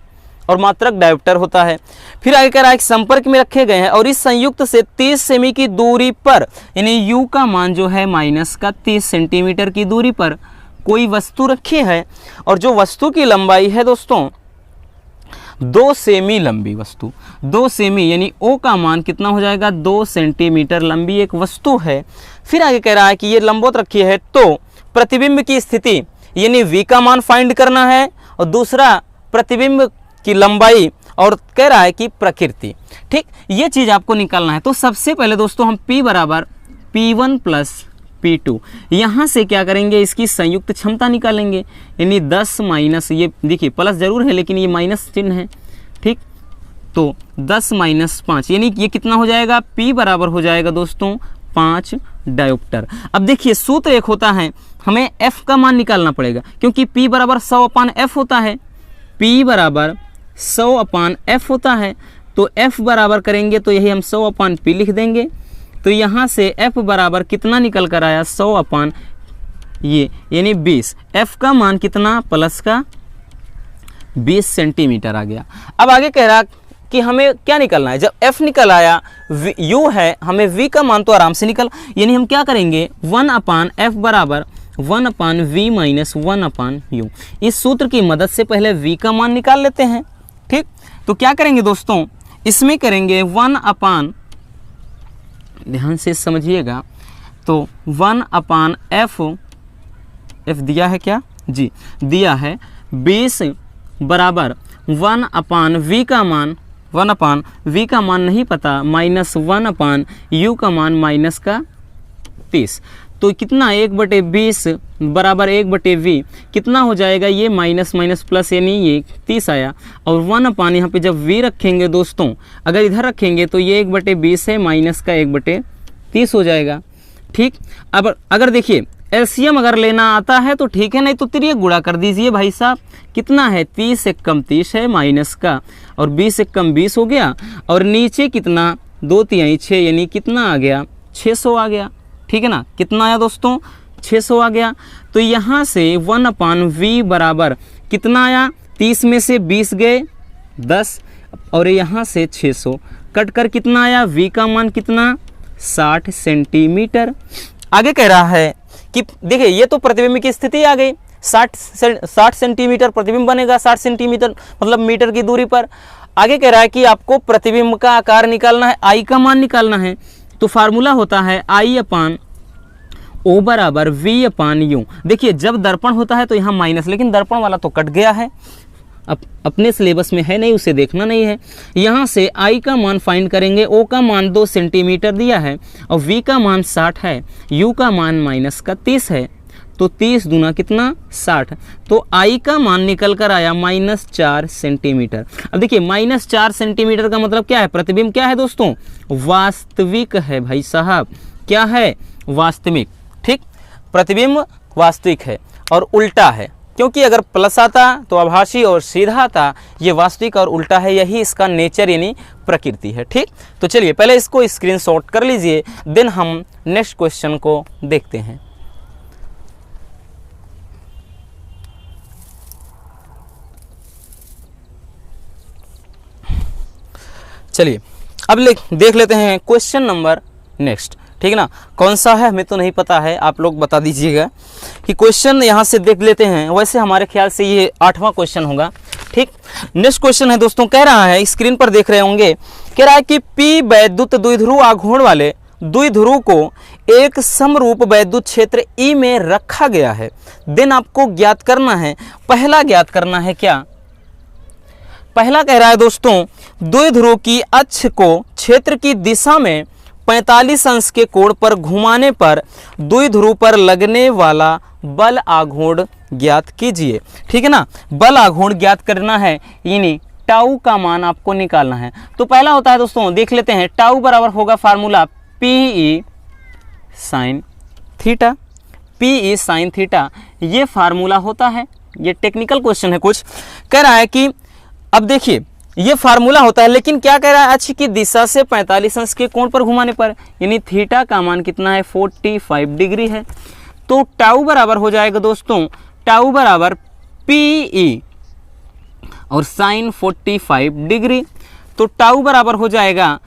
और मात्रक डायोप्टर होता है। फिर आगे कह रहा है कि संपर्क में रखे गए हैं और इस संयुक्त से 30 सेमी की दूरी पर, यानी U का मान जो है -30 सेंटीमीटर की दूरी पर कोई वस्तु रखी है, और जो वस्तु की लंबाई है दोस्तों 2 सेमी लंबी वस्तु, 2 सेमी यानी O का मान कितना हो जाएगा 2 सेंटीमीटर लंबी एक वस्तु है। फिर आगे कह रहा है कि ये लंबवत रखी है, तो प्रतिबिंब की स्थिति यानी V का मान फाइंड करना है, और दूसरा प्रतिबिंब की लंबाई, और कह रहा है कि प्रकृति। ठीक, ये चीज़ आपको निकालना है। तो सबसे पहले दोस्तों हम P बराबर P1 प्लस P2, यहाँ से क्या करेंगे, इसकी संयुक्त क्षमता निकालेंगे, यानी 10 माइनस, ये देखिए प्लस जरूर है लेकिन ये माइनस चिन्ह है। ठीक, तो 10 - 5 यानी ये कितना हो जाएगा, P बराबर हो जाएगा दोस्तों 5 डायोप्टर। अब देखिए सूत्र एक होता है, हमें F का मान निकालना पड़ेगा, क्योंकि P बराबर 100/F होता है, P बराबर 100/F होता है। तो F बराबर करेंगे तो यही हम 100/P लिख देंगे। तो यहाँ से F बराबर कितना निकल कर आया 100/ ये यानी 20। F का मान कितना, प्लस का 20 सेंटीमीटर आ गया। अब आगे कह रहा कि हमें क्या निकलना है, जब F निकल आया, U है, हमें V का मान तो आराम से निकल, यानी हम क्या करेंगे 1/F बराबर 1/V माइनस 1/U। इस सूत्र की मदद से पहले V का मान निकाल लेते हैं। ठीक, तो क्या करेंगे दोस्तों, इसमें करेंगे 1/, ध्यान से समझिएगा, तो 1/F, F दिया है क्या जी, दिया है 20 बराबर 1/V का मान, 1/V का मान नहीं पता, माइनस 1/U का मान माइनस का 30। तो कितना 1/20 बराबर 1/V, कितना हो जाएगा, ये माइनस माइनस प्लस यानी ये 30 आया। और 1/, यहाँ पे जब V रखेंगे दोस्तों, अगर इधर रखेंगे तो ये 1/20 है, माइनस का 1/30 हो जाएगा। ठीक, अब अगर देखिए एलसीएम अगर लेना आता है तो ठीक है, नहीं तो तिरिय गुणा कर दीजिए भाई साहब। कितना है 30 से कम 30 है, माइनस का, और 20 से कम 20 हो गया, और नीचे कितना 2 तिहाई 6 यानी कितना आ गया 600 आ गया। ठीक है ना, कितना आया दोस्तों 600 आ गया। तो यहाँ से 1/V बराबर कितना आया, 30 में से 20 गए 10, और यहाँ से 600 कट कर कितना आया, V का मान कितना 60 सेंटीमीटर। आगे कह रहा है कि देखिए ये तो प्रतिबिंब की स्थिति आ गई, 60 सेंटीमीटर प्रतिबिंब बनेगा, 60 सेंटीमीटर मतलब मीटर की दूरी पर। आगे कह रहा है कि आपको प्रतिबिंब का आकार निकालना है, I का मान निकालना है। तो फार्मूला होता है I/O बराबर V/U। देखिए जब दर्पण होता है तो यहाँ माइनस, लेकिन दर्पण वाला तो कट गया है, अब अपने सिलेबस में है नहीं, उसे देखना नहीं है। यहाँ से I का मान फाइंड करेंगे, O का मान 2 सेंटीमीटर दिया है और V का मान 60 है, U का मान माइनस का 30 है, तो 30 दूना कितना 60। तो I का मान निकल कर आया -4 सेंटीमीटर। अब देखिए -4 सेंटीमीटर का मतलब क्या है, प्रतिबिंब क्या है दोस्तों, वास्तविक है भाई साहब, क्या है वास्तविक। ठीक, प्रतिबिंब वास्तविक है और उल्टा है, क्योंकि अगर प्लस आता तो आभासी और सीधा आता, ये वास्तविक और उल्टा है, यही इसका नेचर यानी प्रकृति है। ठीक, तो चलिए पहले इसको स्क्रीनशॉट कर लीजिए, देन हम नेक्स्ट क्वेश्चन को देखते हैं। चलिए अब देख लेते हैं क्वेश्चन नंबर नेक्स्ट। ठीक है ना, कौन सा है हमें तो नहीं पता है, आप लोग बता दीजिएगा कि क्वेश्चन यहाँ से देख लेते हैं। वैसे हमारे ख्याल से ये 8वां क्वेश्चन होगा। ठीक, नेक्स्ट क्वेश्चन है दोस्तों, कह रहा है, स्क्रीन पर देख रहे होंगे, कह रहा है कि पी वैद्युत द्विध्रुव आघूर्ण वाले द्विध्रुव को एक समरूप वैद्युत क्षेत्र ई में रखा गया है। देन आपको ज्ञात करना है, पहला ज्ञात करना है क्या, पहला कह रहा है दोस्तों, द्विध्रुव की अक्ष को क्षेत्र की दिशा में 45 अंश के कोण पर घुमाने पर द्विध्रुव पर लगने वाला बल आघूर्ण ज्ञात कीजिए। ठीक है ना, बल आघूर्ण ज्ञात करना है, यानी टाउ का मान आपको निकालना है। तो पहला होता है दोस्तों, देख लेते हैं, टाउ बराबर होगा formula P sine theta, P sine theta, ये फार्मूला होता है। ये टेक्निकल क्वेश्चन है कुछ, कह रहा है कि अब देखिए ये फार्मूला होता है, लेकिन क्या कह रहा है, अक्ष की दिशा से 45 अंश के कोण पर घुमाने पर, यानी थीटा का मान कितना है, 45 डिग्री है। तो टाउ बराबर हो जाएगा दोस्तों, टाउ बराबर पी और साइन 45 डिग्री, तो टाउ बराबर हो जाएगा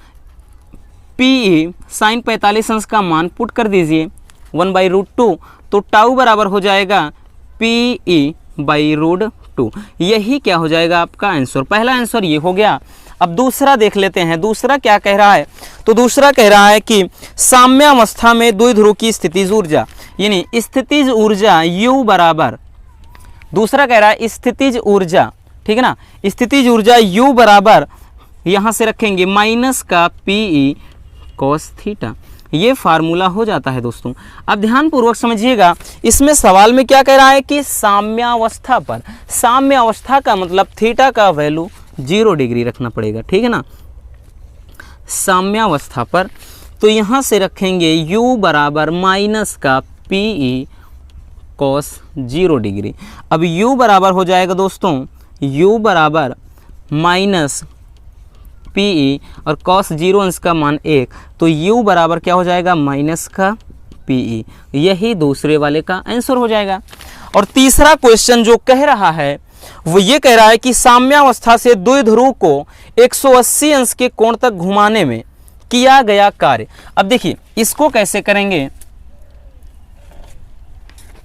पी साइन 45 अंश का मान पुट कर दीजिए 1/√2, तो टाउ बराबर हो जाएगा Pe/√2। यही क्या हो जाएगा आपका आंसर। पहला आंसर ये हो गया। अब दूसरा देख लेते हैं, दूसरा क्या कह रहा है, तो दूसरा कह रहा है कि साम्यावस्था में द्विध्रुव की स्थितिज ऊर्जा, यानी स्थितिज ऊर्जा U बराबर, दूसरा कह रहा है स्थितिज ऊर्जा, ठीक है ना, स्थितिज ऊर्जा U बराबर यहाँ से रखेंगे माइनस का Pe cos थीटा, ये फार्मूला हो जाता है दोस्तों। अब ध्यान पूर्वक समझिएगा, इसमें सवाल में क्या कह रहा है कि साम्यावस्था पर, साम्यावस्था का मतलब थीटा का वैल्यू 0 डिग्री रखना पड़ेगा। ठीक है ना, साम्यावस्था पर, तो यहाँ से रखेंगे U बराबर माइनस का Pe cos 0 डिग्री। अब U बराबर हो जाएगा दोस्तों, U बराबर माइनस Pe और cos 0 अंश का मान 1, तो U बराबर क्या हो जाएगा, माइनस का Pe। यही दूसरे वाले का आंसर हो जाएगा। और तीसरा क्वेश्चन जो कह रहा है वो ये कह रहा है कि साम्यावस्था से द्विध्रुव को 180 अंश के कोण तक घुमाने में किया गया कार्य। अब देखिए इसको कैसे करेंगे,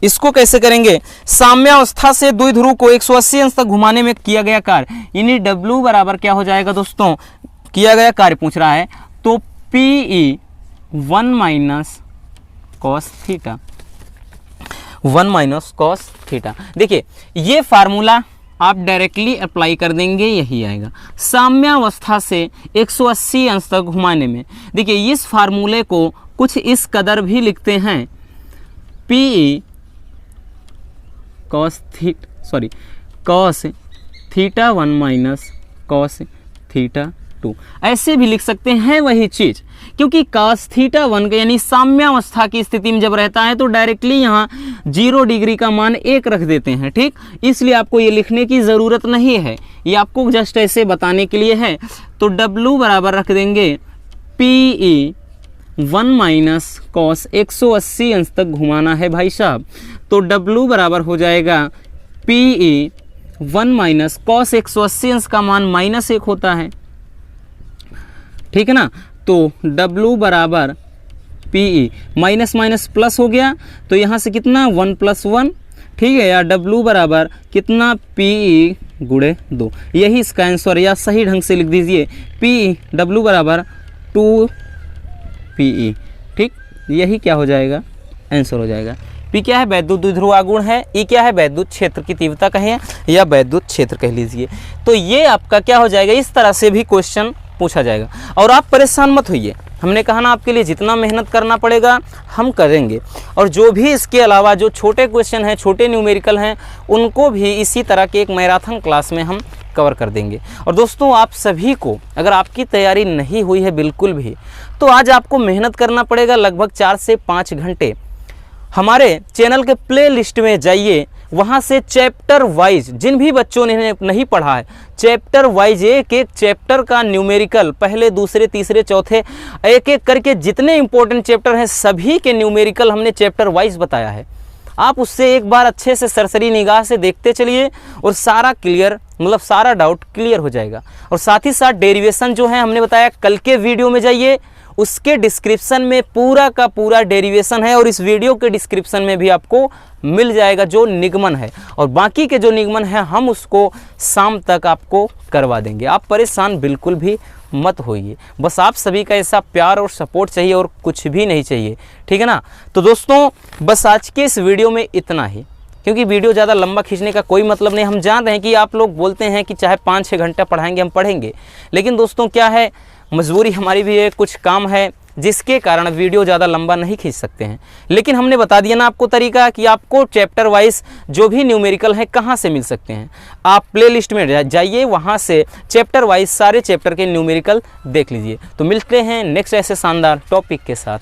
इसको कैसे करेंगे, साम्यावस्था से द्विध्रुव को 180 अंश तक घुमाने में किया गया कार्य, यानी W बराबर क्या हो जाएगा दोस्तों, किया गया कार्य पूछ रहा है, तो Pe 1 minus cos theta, 1 minus cos theta. देखिए ये फार्मूला आप डायरेक्टली अप्लाई कर देंगे, यही आएगा साम्यावस्था से 180 अंश तक घुमाने में। देखिए इस फार्मूले को कुछ इस कदर भी लिखते हैं, Pe cos theta 1 minus cos theta 2, ऐसे भी लिख सकते हैं वही चीज़, क्योंकि cos थीटा 1 का यानी साम्यावस्था की स्थिति में जब रहता है तो डायरेक्टली यहाँ 0 डिग्री का मान 1 रख देते हैं। ठीक, इसलिए आपको ये लिखने की ज़रूरत नहीं है, ये आपको जस्ट ऐसे बताने के लिए है। तो W बराबर रख देंगे Pe 1 माइनस कॉस 180 अंश तक घुमाना है भाई साहब, तो W बराबर हो जाएगा Pe 1 माइनस कॉस 180 अंश का मान -1 होता है। ठीक है ना, तो W बराबर Pe माइनस माइनस प्लस हो गया, तो यहाँ से कितना 1 + 1, ठीक है, या W बराबर कितना Pe गुणे 2, यही इसका आंसर, या सही ढंग से लिख दीजिए W बराबर 2 Pe। ठीक, यही क्या हो जाएगा, आंसर हो जाएगा। P क्या है, वैद्युत द्विध्रुव आघूर्ण है, E क्या है, वैद्युत क्षेत्र की तीव्रता कहें या वैद्युत क्षेत्र कह लीजिए। तो ये आपका क्या हो जाएगा, इस तरह से भी क्वेश्चन पूछा जाएगा। और आप परेशान मत होइए, हमने कहा ना आपके लिए जितना मेहनत करना पड़ेगा हम करेंगे, और जो भी इसके अलावा जो छोटे क्वेश्चन हैं, छोटे न्यूमेरिकल हैं, उनको भी इसी तरह के एक मैराथन क्लास में हम कवर कर देंगे। और दोस्तों आप सभी को, अगर आपकी तैयारी नहीं हुई है बिल्कुल भी, तो आज आपको मेहनत करना पड़ेगा लगभग 4 से 5 घंटे। हमारे चैनल के प्ले लिस्ट में जाइए, वहाँ से चैप्टर वाइज जिन भी बच्चों ने नहीं पढ़ा है, चैप्टर वाइज एक एक चैप्टर का न्यूमेरिकल, पहले दूसरे तीसरे चौथे एक एक करके जितने इंपॉर्टेंट चैप्टर हैं सभी के न्यूमेरिकल हमने चैप्टर वाइज बताया है। आप उससे एक बार अच्छे से सरसरी निगाह से देखते चलिए और सारा क्लियर, मतलब सारा डाउट क्लियर हो जाएगा। और साथ ही साथ डेरिवेशन जो है हमने बताया, कल के वीडियो में जाइए, उसके डिस्क्रिप्शन में पूरा का पूरा डेरिवेशन है और इस वीडियो के डिस्क्रिप्शन में भी आपको मिल जाएगा जो निगमन है, और बाकी के जो निगमन है हम उसको शाम तक आपको करवा देंगे। आप परेशान बिल्कुल भी मत होइए, बस आप सभी का ऐसा प्यार और सपोर्ट चाहिए और कुछ भी नहीं चाहिए, ठीक है ना। तो दोस्तों बस आज के इस वीडियो में इतना ही, क्योंकि वीडियो ज़्यादा लंबा खींचने का कोई मतलब नहीं। हम जान रहे हैं कि आप लोग बोलते हैं कि चाहे 5-6 घंटा पढ़ाएंगे, हम पढ़ेंगे, लेकिन दोस्तों क्या है, मजबूरी हमारी भी है, कुछ काम है जिसके कारण वीडियो ज़्यादा लंबा नहीं खींच सकते हैं। लेकिन हमने बता दिया ना आपको तरीका कि आपको चैप्टर वाइज जो भी न्यूमेरिकल है कहाँ से मिल सकते हैं। आप प्ले लिस्ट में जाइए, वहाँ से चैप्टर वाइज सारे चैप्टर के न्यूमेरिकल देख लीजिए। तो मिलते हैं नेक्स्ट ऐसे शानदार टॉपिक के साथ।